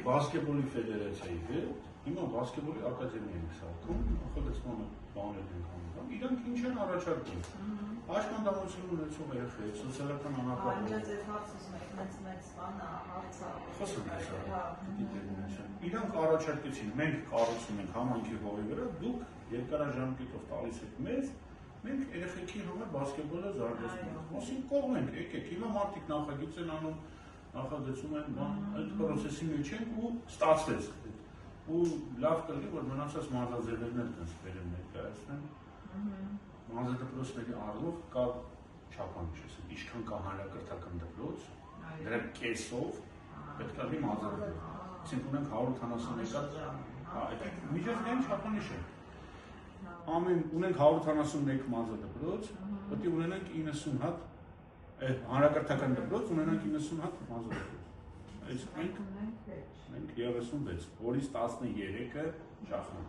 բասկետբոլի ֆեդերացիայի հետ, հիմա բասկետբոլի ակադեմիա ենք սարքում, նախագծման բաներ ենք անում, իրանք ինչ են առաջարկում։ Աշխանդամություն ունեցող երեխեք, սոցիալական անապահով։ Անջած այդ հարցը մեծ բանը հարցը։ Խոսում ես, իրանք առաջարկեցին, մենք կառուցում ենք համայնքի հողի վրա, դուք երկարաժամկետով տալիս եք մեզ, մենք երեխեքի համար բասկետբոլը զարգացնում ենք։ Ասենք կողմենք, եկեք, հիմա մարդիկ նախագիծ են անում, նախագծում են, այդ պրոցեսի մեջ են ու ստացվեց։ Ու լավ կլինի, որ մնացած մարզաձևերն էլ վերեմ ներկայացնեն։ Մարզադպրոցների առումով կա չափանիշ, ինչքան կա հանրակրթական դպրոց, դրա կեսով պետք է լինի մարզադպրոց։ Այսինքն ունենք 171 միջազգային չափանիշ է։ Ունենք 171 մարզադպրոց, պետք է ունենանք 90 հատ հանրակրթական դպրոց, ունենանք 90 հատ մարզադպրոց։ Այսինքն մենք 36, որից 13-ը շախմատ։